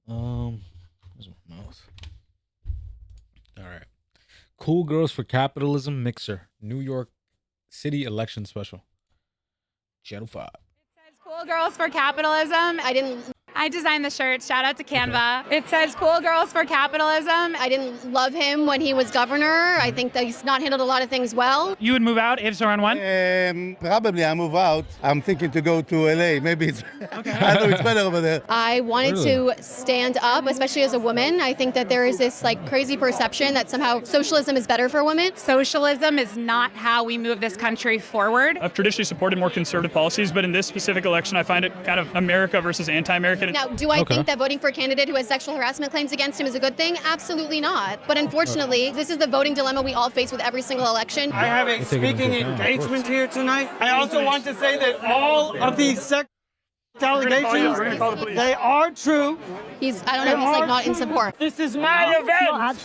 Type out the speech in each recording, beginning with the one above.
Where's my mouse? All right. Cool Girls for Capitalism mixer. New York City election special. Channel 5. Says Cool Girls for Capitalism. I designed the shirt. Shout out to Canva. It says Cool Girls for Capitalism. I didn't love him when he was governor. I think that he's not handled a lot of things well. You would move out if Zoran won? Probably I move out. I'm thinking to go to LA. Maybe it's I know it's better over there. I wanted to stand up, especially as a woman. I think that there is this crazy perception that somehow socialism is better for women. Socialism is not how we move this country forward. I've traditionally supported more conservative policies, but in this specific election, I find it kind of America versus anti-American. Now, do I think that voting for a candidate who has sexual harassment claims against him is a good thing? Absolutely not. But unfortunately, this is the voting dilemma we all face with every single election. I have a speaking engagement here tonight. I also want to say that all of these sexual allegations, they are true. He's not in support. This is my event.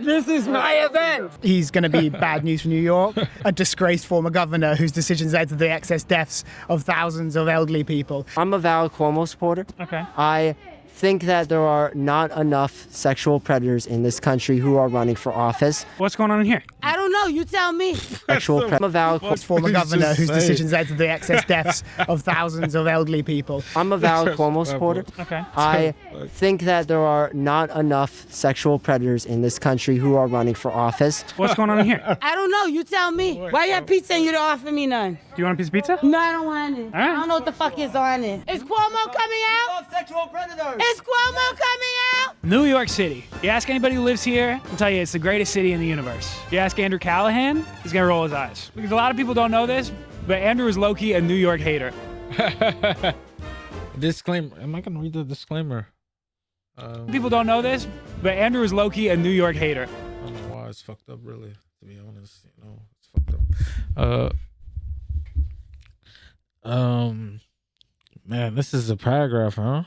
This is my event. He's going to be bad news for New York, a disgraced former governor whose decisions led to the excess deaths of thousands of elderly people. I'm a Val Cuomo supporter. Okay. I think that there are not enough sexual predators in this country who are running for office. What's going on in here? I don't know. You tell me. I'm a Val Former governor whose decisions led to the excess deaths of thousands of elderly people. I'm a Val Cuomo supporter. Okay. I think that there are not enough sexual predators in this country who are running for office. What's going on in here? I don't know. You tell me. Why you have pizza and you don't offer me none? Do you want a piece of pizza? No, I don't want it. All right. I don't know what the fuck is on it. Is Cuomo coming out? Sexual predators. Is Cuomo coming out? New York City. You ask anybody who lives here, they'll tell you it's the greatest city in the universe. You ask Andrew Callahan, he's gonna roll his eyes. Because a lot of people don't know this, but Andrew is low-key a New York hater. Disclaimer. Am I going to read the disclaimer? People don't know this, but Andrew is low-key a New York hater. I don't know why it's fucked up, really, to be honest. It's fucked up. Man, this is a paragraph, huh?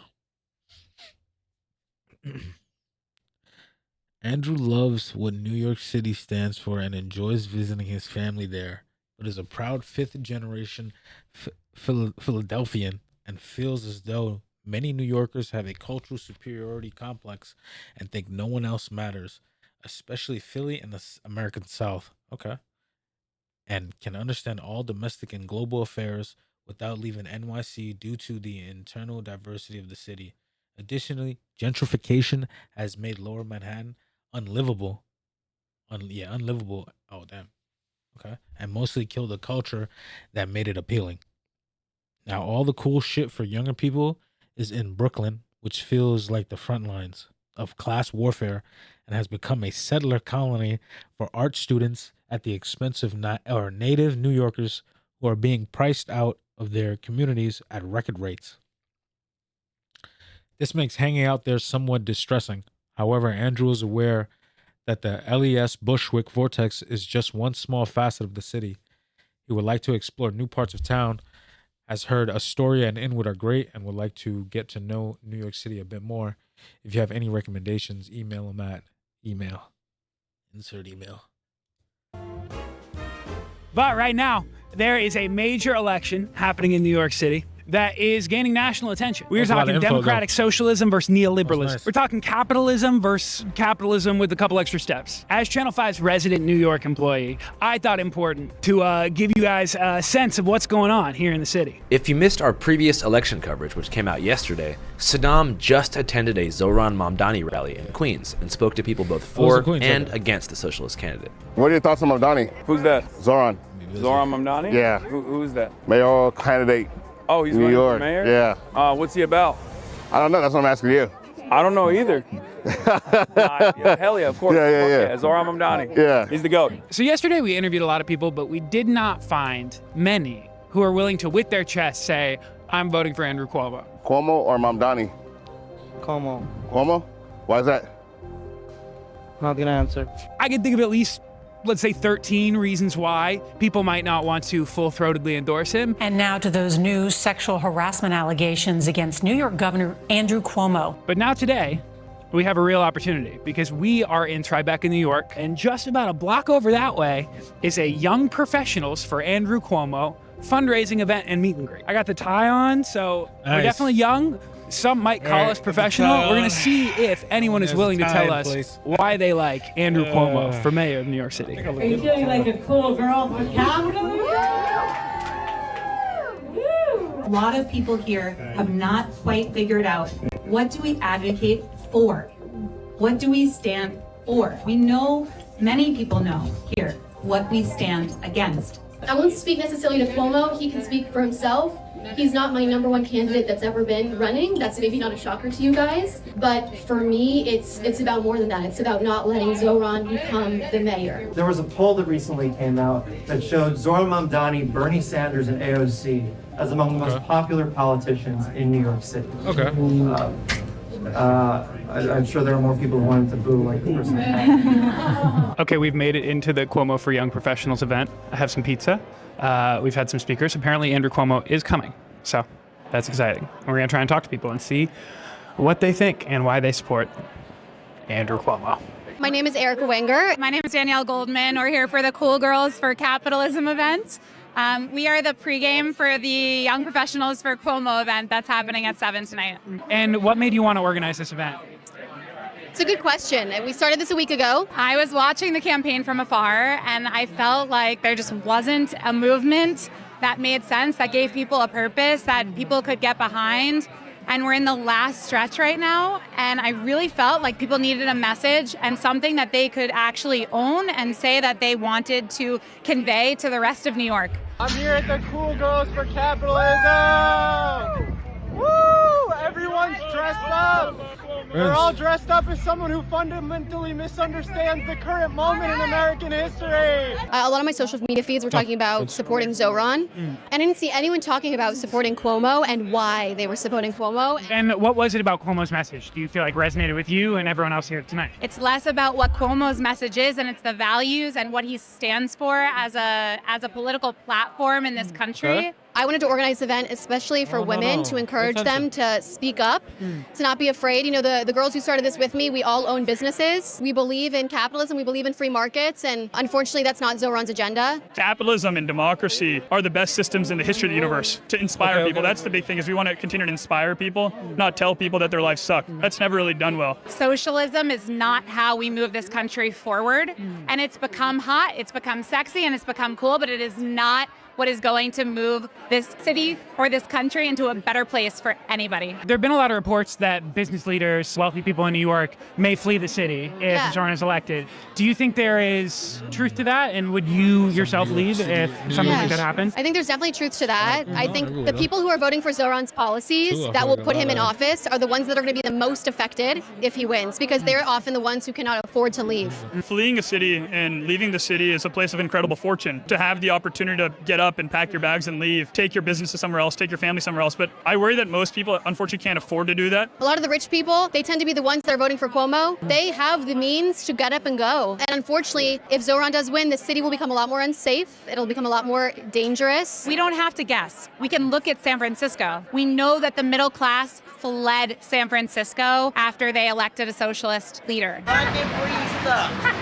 Andrew loves what New York City stands for and enjoys visiting his family there, but is a proud fifth-generation Philadelphian and feels as though many New Yorkers have a cultural superiority complex and think no one else matters, especially Philly and the American South. Okay. And can understand all domestic and global affairs without leaving NYC due to the internal diversity of the city. Additionally, gentrification has made Lower Manhattan unlivable. Unlivable. Oh, damn. Okay. And mostly killed the culture that made it appealing. Now, all the cool shit for younger people is in Brooklyn, which feels like the front lines of class warfare and has become a settler colony for art students at the expense of native New Yorkers who are being priced out of their communities at record rates. This makes hanging out there somewhat distressing. However, Andrew is aware that the LES Bushwick vortex is just one small facet of the city. He would like to explore new parts of town, has heard Astoria and Inwood are great, and would like to get to know New York City a bit more. If you have any recommendations, email him at email. Insert email. But right now, there is a major election happening in New York City that is gaining national attention. We're talking democratic socialism versus neoliberalism. Nice. We're talking capitalism versus capitalism with a couple extra steps. As Channel 5's resident New York employee, I thought it important to give you guys a sense of what's going on here in the city. If you missed our previous election coverage, which came out yesterday, Saddam just attended a Zoran Mamdani rally in Queens and spoke to people both for and against the socialist candidate. What are your thoughts on Mamdani? Who's that? Zoran. Zoran Mamdani? Yeah. Who's that? Mayoral candidate. Oh, he's New running York. for mayor? Yeah. What's he about? I don't know. That's what I'm asking you. I don't know either. Yeah, hell yeah, of course. Yeah. Zoran Mamdani. Yeah. He's the GOAT. So yesterday we interviewed a lot of people, but we did not find many who are willing to, with their chest, say, I'm voting for Andrew Cuomo. Cuomo or Mamdani? Cuomo. Cuomo? Why is that? Not gonna answer. I can think of at least, let's say, 13 reasons why people might not want to full-throatedly endorse him. And now to those new sexual harassment allegations against New York Governor Andrew Cuomo. But now today, we have a real opportunity because we are in Tribeca, New York, and just about a block over that way is a Young Professionals for Andrew Cuomo fundraising event and meet and greet. I got the tie on, so we're definitely young, some might call us professional. We're going to see if anyone is willing to tell us why they like Andrew Cuomo for mayor of New York City. Are you feeling like a cool girl for capitalism? A lot of people here have not quite figured out, what do we advocate for? What do we stand for? We know, many people know here, what we stand against. I won't speak necessarily to Cuomo. He can speak for himself. He's not my number one candidate that's ever been running. That's maybe not a shocker to you guys. But for me, it's about more than that. It's about not letting Zoran become the mayor. There was a poll that recently came out that showed Zoran Mamdani, Bernie Sanders, and AOC as among the most popular politicians in New York City. Okay. I'm sure there are more people who wanted to boo like the person. Okay, we've made it into the Cuomo for Young Professionals event. I have some pizza. We've had some speakers. Apparently Andrew Cuomo is coming. So that's exciting. We're going to try and talk to people and see what they think and why they support Andrew Cuomo. My name is Erica Wenger. My name is Danielle Goldman. We're here for the Cool Girls for Capitalism event. We are the pregame for the Young Professionals for Cuomo event that's happening at 7 tonight. And what made you want to organize this event? It's a good question. We started this a week ago. I was watching the campaign from afar, and I felt like there just wasn't a movement that made sense, that gave people a purpose, that people could get behind. And we're in the last stretch right now, and I really felt like people needed a message and something that they could actually own and say that they wanted to convey to the rest of New York. I'm here at the Cool Girls for Capitalism! Woo! Everyone's dressed up! We're all dressed up as someone who fundamentally misunderstands the current moment in American history. A lot of my social media feeds were talking about supporting Zoran. And I didn't see anyone talking about supporting Cuomo and why they were supporting Cuomo. And what was it about Cuomo's message? Do you feel like resonated with you and everyone else here tonight? It's less about what Cuomo's message is, and it's the values and what he stands for as a political platform in this country. I wanted to organize this event especially for women to encourage them to speak up, to not be afraid. You know, the girls who started this with me, we all own businesses. We believe in capitalism, we believe in free markets, and unfortunately that's not Zoran's agenda. Capitalism and democracy are the best systems in the history of the universe to inspire people. That's the big thing, is we want to continue to inspire people, not tell people that their lives suck. That's never really done well. Socialism is not how we move this country forward, and it's become hot, it's become sexy, and it's become cool, but it is not what is going to move this city or this country into a better place for anybody. There have been a lot of reports that business leaders, wealthy people in New York may flee the city if Zoran is elected. Do you think there is truth to that? And would you yourself leave if something like that happens? I think there's definitely truth to that. I think the people who are voting for Zoran's policies that will put him in office are the ones that are going to be the most affected if he wins, because they're often the ones who cannot afford to leave. Fleeing a city and leaving the city is a place of incredible fortune. To have the opportunity to get up and pack your bags and leave, take your business to somewhere else, take your family somewhere else. But I worry that most people unfortunately can't afford to do that. A lot of the rich people, they tend to be the ones that are voting for Cuomo. They have the means to get up and go. And unfortunately, if Zoran does win, the city will become a lot more unsafe. It'll become a lot more dangerous. We don't have to guess. We can look at San Francisco. We know that the middle class fled San Francisco after they elected a socialist leader.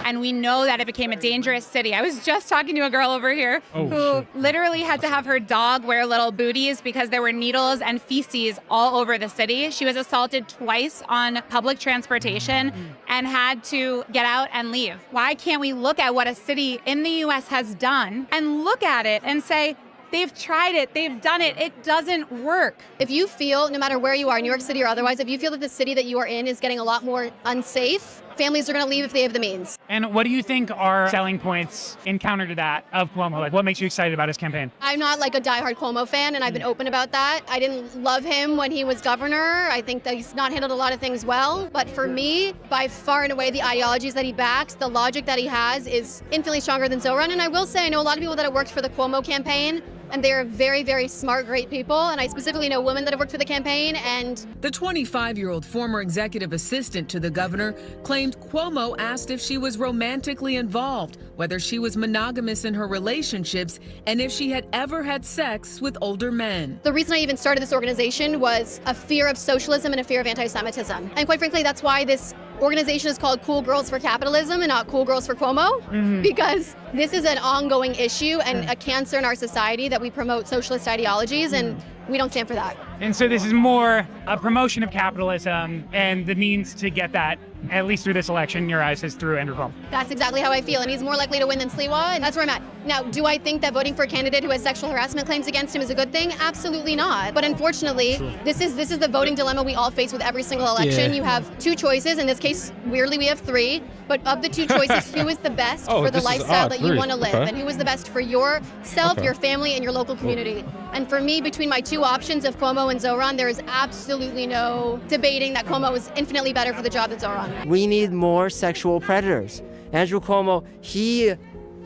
And we know that it became a dangerous city. I was just talking to a girl over here who literally had to have her dog wear little booties because there were needles and feces all over the city. She was assaulted twice on public transportation and had to get out and leave. Why can't we look at what a city in the US has done and look at it and say, they've tried it, they've done it, it doesn't work. If you feel, no matter where you are, New York City or otherwise, if you feel that the city that you are in is getting a lot more unsafe, families are going to leave if they have the means. And what do you think are selling points in counter to that of Cuomo? Like, what makes you excited about his campaign? I'm not like a diehard Cuomo fan, and I've been open about that. I didn't love him when he was governor. I think that he's not handled a lot of things well. But for me, by far and away, the ideologies that he backs, the logic that he has is infinitely stronger than Zoran. And I will say, I know a lot of people that have worked for the Cuomo campaign, and they're very, very smart, great people. And I specifically know women that have worked for the campaign. And the 25-year-old former executive assistant to the governor claimed Cuomo asked if she was romantically involved, whether she was monogamous in her relationships, and if she had ever had sex with older men. The reason I even started this organization was a fear of socialism and a fear of anti-Semitism. And quite frankly, that's why this organization is called Cool Girls for Capitalism and not Cool Girls for Cuomo, because this is an ongoing issue and a cancer in our society that we promote socialist ideologies. And We don't stand for that. And so this is more a promotion of capitalism, and the means to get that, at least through this election, in your eyes, is through Andrew Cuomo. That's exactly how I feel, and he's more likely to win than Sliwa, and that's where I'm at. Now, do I think that voting for a candidate who has sexual harassment claims against him is a good thing? Absolutely not. But unfortunately, this is the voting dilemma we all face with every single election. Yeah. You have two choices. In this case, weirdly, we have three. But of the two choices, who is the best for the lifestyle that you want to live? Okay. And who is the best for yourself, your family, and your local community? And for me, between my two options of Cuomo and Zoran, there is absolutely no debating that Cuomo is infinitely better for the job than Zoran. We need more sexual predators. Andrew Cuomo, he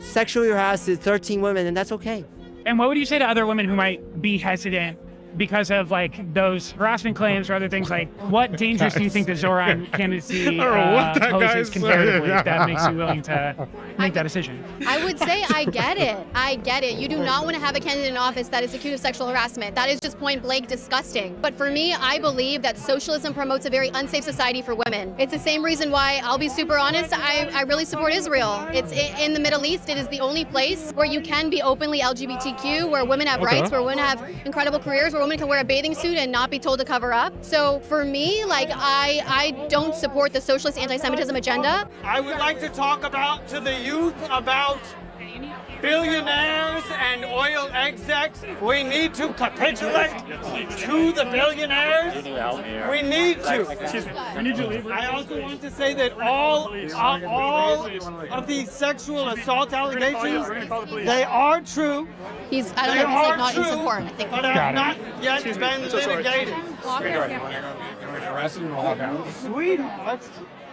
sexually harasses 13 women, and that's okay. And what would you say to other women who might be hesitant because of like those harassment claims or other things? Like, what dangers do you think the Zoran candidacy poses comparatively that makes you willing to make that decision? I would say I get it. I get it. You do not want to have a candidate in office that is accused of sexual harassment. That is just point blank disgusting. But for me, I believe that socialism promotes a very unsafe society for women. It's the same reason why, I'll be super honest, I really support Israel. It's in the Middle East. It is the only place where you can be openly LGBTQ, where women have rights, where women have incredible careers, where women can wear a bathing suit and not be told to cover up. So for me, like, I don't support the socialist anti-Semitism agenda. I would like to talk to the youth about billionaires and oil execs. We need to capitulate to the billionaires. We need to. I also want to say that all of these sexual assault allegations, they are true. I don't know if he's like not in support. I think. But have not yet been litigated. Sweetheart,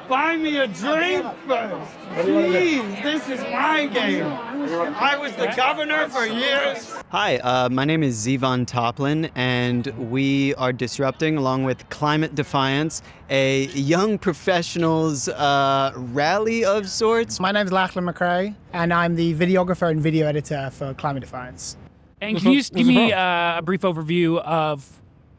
buy me a drink first. Please, this is my game. I was the governor for years. Hi, my name is Zivan Toplin, and we are disrupting, along with Climate Defiance, a young professionals rally of sorts. My name is Lachlan McRae, and I'm the videographer and video editor for Climate Defiance. And can you just give me a brief overview of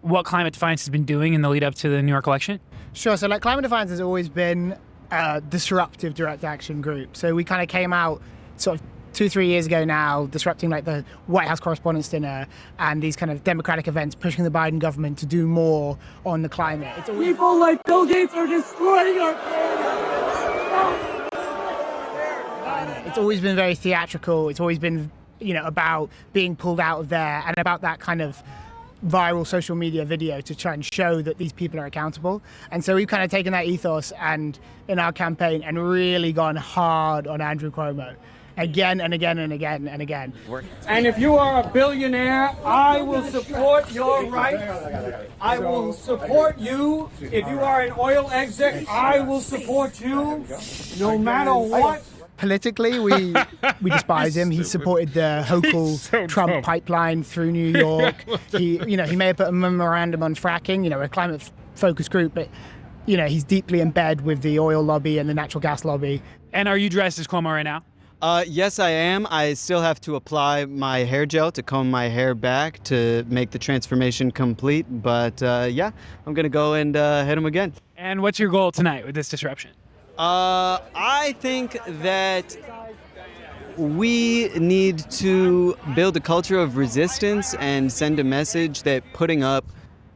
what Climate Defiance has been doing in the lead up to the New York election? Sure. So, like, Climate Defiance has always been a disruptive direct action group. So we kind of came out sort of 2-3 years ago now, disrupting like the White House Correspondents' Dinner and these kind of democratic events, pushing the Biden government to do more on the climate. People like Bill Gates are destroying our planet. It's always been very theatrical. It's always been, about being pulled out of there and about that kind of viral social media video to try and show that these people are accountable. And so we've kind of taken that ethos and in our campaign and really gone hard on Andrew Cuomo again and again and again and again. And if you are a billionaire, I will support your rights. I will support you. If you are an oil exec, I will support you no matter what. Politically, we despise him. He supported the Hochul Trump pipeline through New York. He may have put a memorandum on fracking, a climate-focused group, but, he's deeply in bed with the oil lobby and the natural gas lobby. And are you dressed as Cuomo right now? Yes, I am. I still have to apply my hair gel to comb my hair back to make the transformation complete. But yeah, I'm going to go and hit him again. And what's your goal tonight with this disruption? I think that we need to build a culture of resistance and send a message that putting up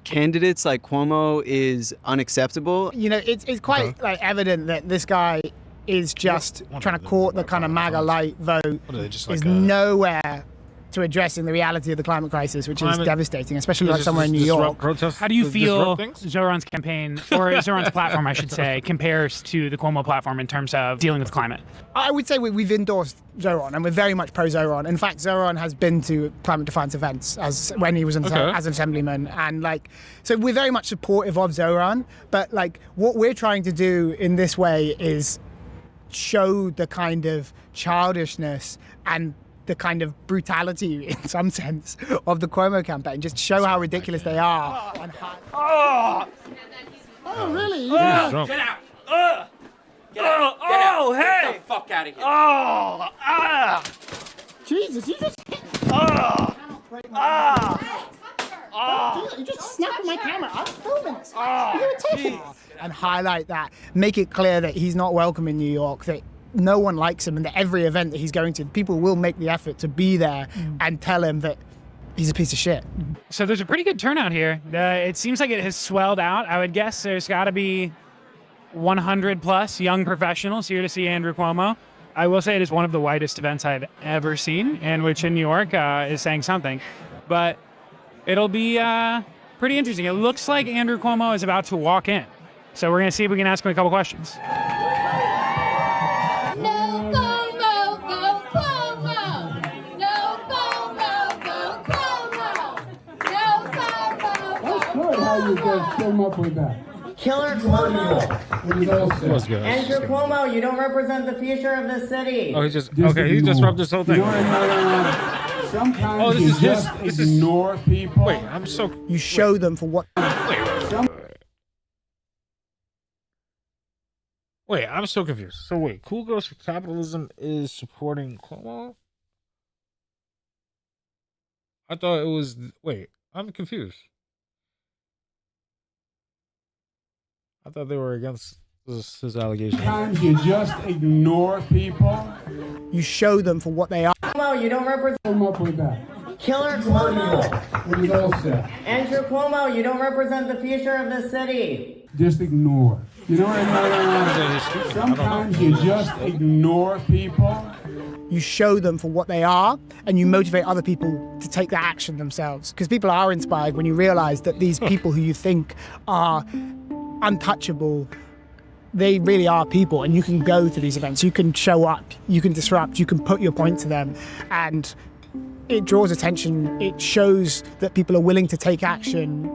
candidates like Cuomo is unacceptable. It's quite evident that this guy is just trying to court the kind of MAGA light vote. Is nowhere to addressing the reality of the climate crisis, which is devastating, especially like somewhere in New York. How do you feel Zoran's campaign, or Zoran's platform, I should say, compares to the Cuomo platform in terms of dealing with climate? I would say we've endorsed Zoran, and we're very much pro-Zoran. In fact, Zoran has been to Climate Defiance events when he was as an assemblyman, and so we're very much supportive of Zoran. But what we're trying to do in this way is show the kind of childishness and the kind of brutality, in some sense, of the Cuomo campaign. Just show how ridiculous they are. Oh, really? Get out! Get out! Oh, hey! Get the fuck out of here! Oh, Jesus, you just hit. You just snapped my camera. I'm filming this. And highlight that. Make it clear that he's not welcome in New York, that no one likes him, and that every event that he's going to, people will make the effort to be there and tell him that he's a piece of shit. So there's a pretty good turnout here. It seems like it has swelled out. I would guess there's got to be 100 plus young professionals here to see Andrew Cuomo. I will say it is one of the whitest events I've ever seen, and which in New York is saying something. But it'll be pretty interesting. It looks like Andrew Cuomo is about to walk in. So we're going to see if we can ask him a couple questions. How you guys came up with that? Killer Cuomo. Good. Andrew Cuomo, you don't represent the future of the city. Oh, he just rubbed this whole thing. Sometimes Oh, this you is his. just This is. ignore people. Wait, I'm so. You show them for what. Wait, I'm so confused. So wait, Cool Girls for Capitalism is supporting Cuomo? I thought it was. Wait, I'm confused. I thought they were against his allegation. Sometimes you just ignore people. You show them for what they are. Cuomo, you don't represent. Come up with that. Killer Cuomo. What do you all say? Andrew Cuomo, you don't represent the future of the city. Just ignore. You know what I mean? Sometimes you just ignore people. You show them for what they are, and you motivate other people to take that action themselves. Because people are inspired when you realize that these people who you think are untouchable, they really are people, and you can go to these events, you can show up, you can disrupt, you can put your point to them, and it draws attention. It shows that people are willing to take action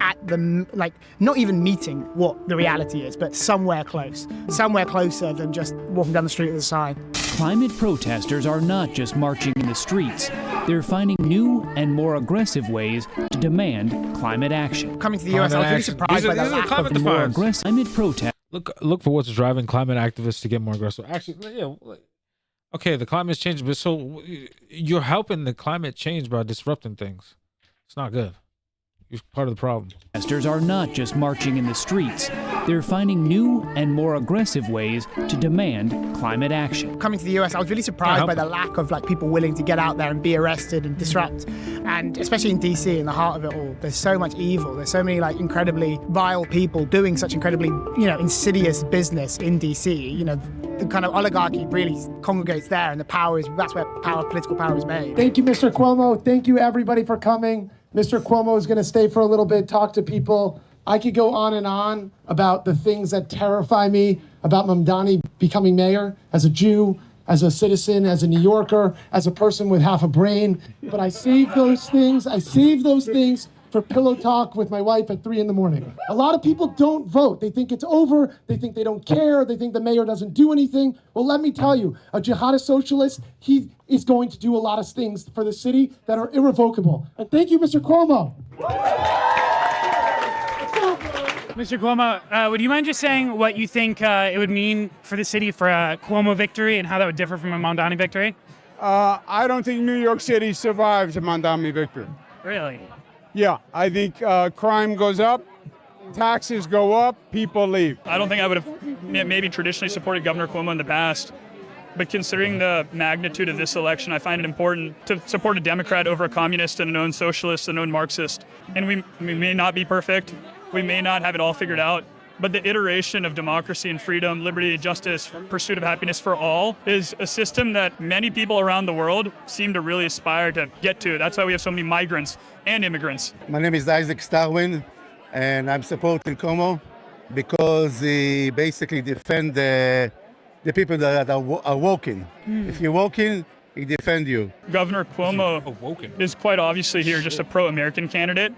at the, like, not even meeting what the reality is, but somewhere closer than just walking down the street with a sign. Climate protesters are not just marching in the streets. They're finding new and more aggressive ways to demand climate action. Coming to the US, I was really surprised by the lack of more aggressive climate protest. Look for what's driving climate activists to get more aggressive. Actually, yeah. Okay, the climate's changing, but so you're helping the climate change by disrupting things. It's not good. You're part of the problem. Protesters are not just marching in the streets. They're finding new and more aggressive ways to demand climate action. Coming to the US, I was really surprised by the lack of people willing to get out there and be arrested and disrupt. And especially in DC, in the heart of it all, there's so much evil. There's so many incredibly vile people doing such incredibly, insidious business in DC. The kind of oligarchy really congregates there, and that's where political power is made. Thank you, Mr. Cuomo. Thank you, everybody, for coming. Mr. Cuomo is going to stay for a little bit, talk to people. I could go on and on about the things that terrify me about Mamdani becoming mayor, as a Jew, as a citizen, as a New Yorker, as a person with half a brain. But I save those things for pillow talk with my wife at 3 a.m. A lot of people don't vote. They think it's over. They think they don't care. They think the mayor doesn't do anything. Well, let me tell you, a jihadist socialist, he is going to do a lot of things for the city that are irrevocable. And thank you, Mr. Cuomo. Mr. Cuomo, would you mind just saying what you think it would mean for the city for a Cuomo victory and how that would differ from a Mamdani victory? I don't think New York City survives a Mamdani victory. Really? Yeah, I think crime goes up, taxes go up, people leave. I don't think I would have maybe traditionally supported Governor Cuomo in the past, but considering the magnitude of this election, I find it important to support a Democrat over a communist and a known socialist, a known Marxist. And we may not be perfect, we may not have it all figured out, but the iteration of democracy and freedom, liberty, justice, pursuit of happiness for all is a system that many people around the world seem to really aspire to get to. That's why we have so many migrants and immigrants. My name is Isaac Starwin, and I'm supporting Cuomo because he basically defends the people that are walking. If you're walking, he defend you. Governor Cuomo is quite obviously here just a pro-American candidate.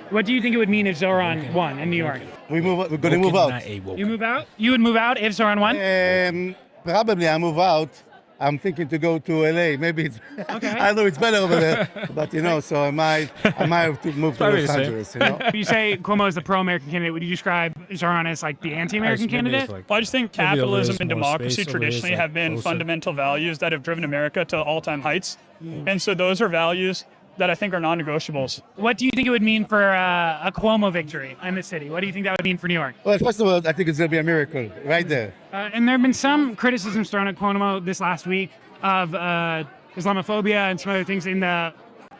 What do you think it would mean if Zoran won in New York? We're going to move out. You move out? You would move out if Zoran won? Probably I move out. I'm thinking to go to LA. Maybe it's, I know it's better over there, but so I might have to move to Los Angeles. When you say Cuomo is the pro-American candidate, would you describe Zoran as the anti-American candidate? Well, I just think capitalism and democracy traditionally have been fundamental values that have driven America to all-time heights. And so those are values that I think are non-negotiables. What do you think it would mean for a Cuomo victory in the city? What do you think that would mean for New York? Well, first of all, I think it's going to be a miracle right there. And there have been some criticisms thrown at Cuomo this last week of Islamophobia and some other things in the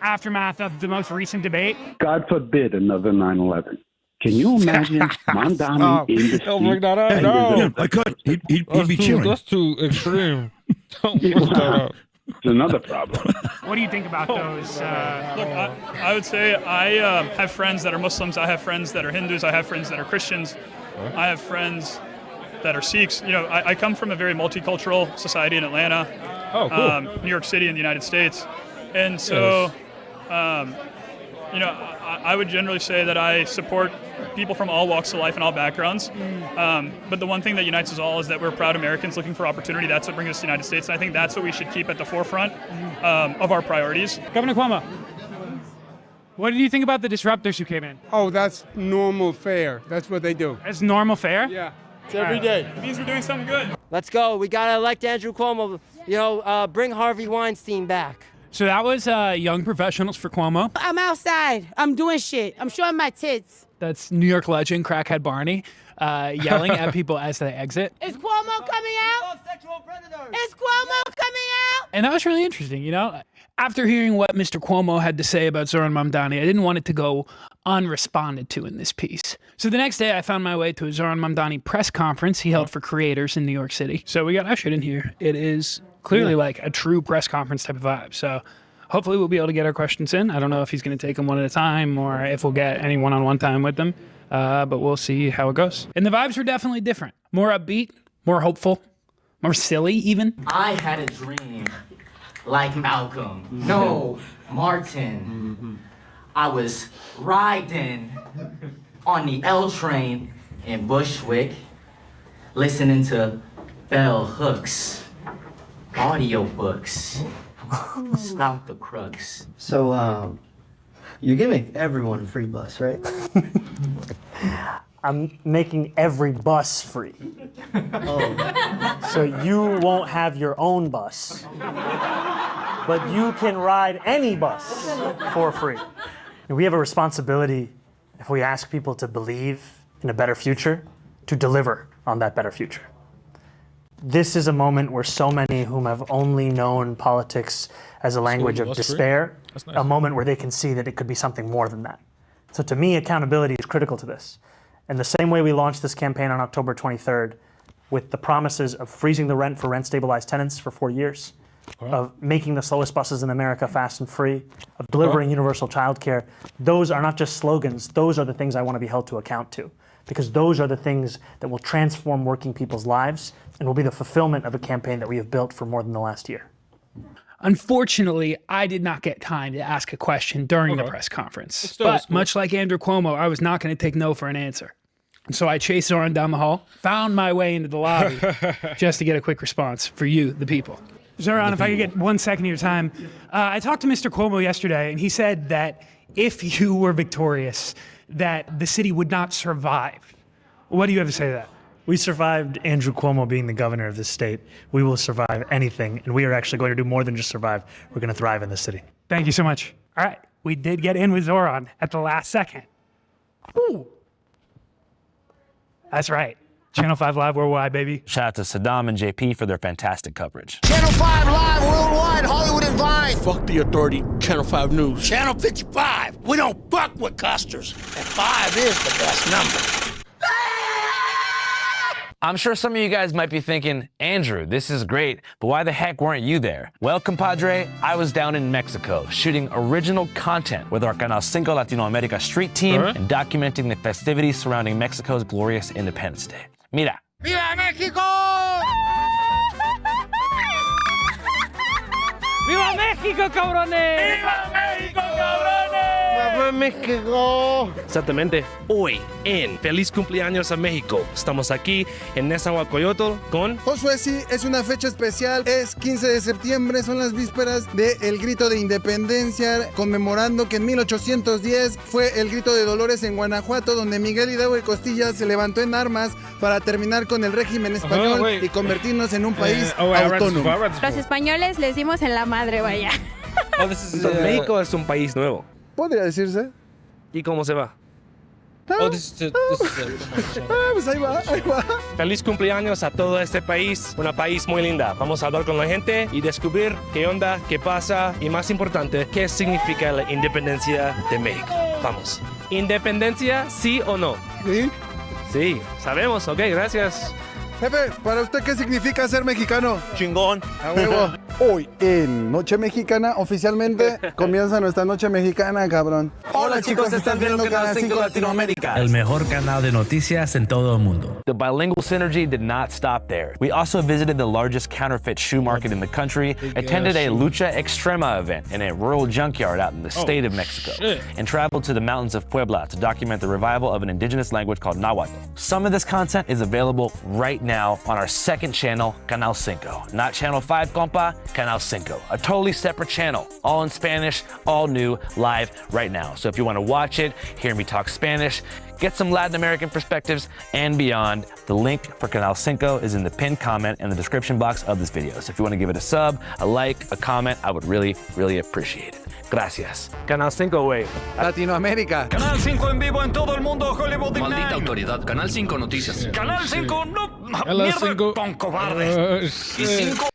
aftermath of the most recent debate. God forbid another 9/11. Can you imagine Mamdani in the Don't bring that up. No, I could. He'd be cheering. That's too extreme. Don't bring that up. It's another problem. What do you think about those? Look, I would say I have friends that are Muslims. I have friends that are Hindus. I have friends that are Christians. I have friends that are Sikhs. You know, I come from a very multicultural society in Atlanta, New York City in the United States. And so, you know, I would generally say that I support people from all walks of life and all backgrounds. But the one thing that unites us all is that we're proud Americans looking for opportunity. That's what brings us to the United States. And I think that's what we should keep at the forefront of our priorities. Governor Cuomo, what did you think about the disruptors who came in? Oh, that's normal fare. That's what they do. It's normal fare? Yeah. It's every day. It means we're doing something good. Let's go. We got to elect Andrew Cuomo. You know, bring Harvey Weinstein back. So that was Young Professionals for Cuomo. I'm outside. I'm doing shit. I'm showing my tits. That's New York legend Crackhead Barney yelling at people as they exit. Is Cuomo coming out? Is Cuomo coming out? And that was really interesting, you know? After hearing what Mr. Cuomo had to say about Zoran Mamdani, I didn't want it to go unresponded to in this piece. So the next day, I found my way to a Zoran Mamdani press conference he held for creators in New York City. So we got ushered in here. It is clearly like a true press conference type of vibe. So hopefully we'll be able to get our questions in. I don't know if he's going to take them one at a time or if we'll get any one-on-one time with them, but we'll see how it goes. And the vibes were definitely different. More upbeat, more hopeful, more silly even. I had a dream like Malcolm. No, Martin. I was riding on the L train in Bushwick, listening to Bell Hooks audiobooks. Stop the crooks. So, you're giving everyone a free bus, right? I'm making every bus free. Oh. So you won't have your own bus. But you can ride any bus for free. And we have a responsibility, if we ask people to believe in a better future, to deliver on that better future. This is a moment where so many whom have only known politics as a language of despair, a moment where they can see that it could be something more than that. So to me, accountability is critical to this. And the same way we launched this campaign on October 23rd with the promises of freezing the rent for rent-stabilized tenants for 4 years, of making the slowest buses in America fast and free, of delivering universal childcare, those are not just slogans, those are the things I want to be held to account to. Because those are the things that will transform working people's lives and will be the fulfillment of a campaign that we have built for more than the last year. Unfortunately, I did not get time to ask a question during the press conference. But much like Andrew Cuomo, I was not going to take no for an answer. And so I chased Zoran down the hall, found my way into the lobby just to get a quick response for you, the people. Zoran, if I could get 1 second of your time. I talked to Mr. Cuomo yesterday, and he said that if you were victorious, that the city would not survive. What do you have to say to that? We survived Andrew Cuomo being the governor of this state. We will survive anything, and we are actually going to do more than just survive. We're going to thrive in this city. Thank you so much. All right, we did get in with Zoran at the last second. Ooh. That's right. Channel 5 Live Worldwide, baby. Shout out to Saddam and JP for their fantastic coverage. Channel 5 Live Worldwide, Hollywood and Vine. Fuck the authority, Channel 5 News. Channel 55, we don't fuck with custers. And 5 is the best number. I'm sure some of you guys might be thinking, Andrew, this is great, but why the heck weren't you there? Well, compadre, I was down in Mexico shooting original content with our Canal 5 Latinoamerica street team and documenting the festivities surrounding Mexico's glorious Independence Day. Mira. ¡Viva México! ¡Viva México, cabrones! ¡Viva México, cabrones! ¡Viva México! Exactamente. Hoy en Feliz Cumpleaños a México. Estamos aquí en Nezahualcóyotl con... Josué, sí, es una fecha especial. Es 15 de septiembre, son las vísperas del grito de independencia, conmemorando que en 1810 fue el grito de Dolores en Guanajuato, donde Miguel Hidalgo y Costilla se levantó en armas para terminar con el régimen español y convertirnos en un país autónomo. Los españoles les dimos en la madre, vaya. México es un país nuevo. Podría decirse. ¿Y cómo se va? Oh, this is Pues ahí va, ahí va. Feliz cumpleaños a todo este país, un país muy linda. Vamos a hablar con la gente y descubrir qué onda, qué pasa y más importante, qué significa la independencia de México. Vamos. ¿Independencia, sí o no? Sí. Sí, sabemos, ok, gracias. Jefe, ¿para usted qué significa ser mexicano? Chingón. A huevo. Hoy en Noche Mexicana, oficialmente comienza nuestra Noche Mexicana, cabrón. Hola chicos, están viendo Canal 5 Latinoamérica. El mejor canal de noticias en todo el mundo. The bilingual synergy did not stop there. We also visited the largest counterfeit shoe market in the country, attended a Lucha Extrema event in a rural junkyard out in the state of Mexico, and traveled to the mountains of Puebla to document the revival of an indigenous language called Nahuatl. Some of this content is available right now on our second channel, Canal 5. Not Channel 5, compa, Canal 5. A totally separate channel, all in Spanish, all new, live right now. So if you want to watch it, hear me talk Spanish, get some Latin American perspectives and beyond, the link for Canal 5 is in the pinned comment in the description box of this video. So if you want to give it a sub, a like, a comment, I would really, really appreciate it. Gracias. Canal 5, güey. Latinoamérica. Canal 5 en vivo en todo el mundo, Hollywood. Maldita autoridad. Canal 5 Noticias. Canal 5, no. Canal Mierda, 5. con cobardes. Y 5.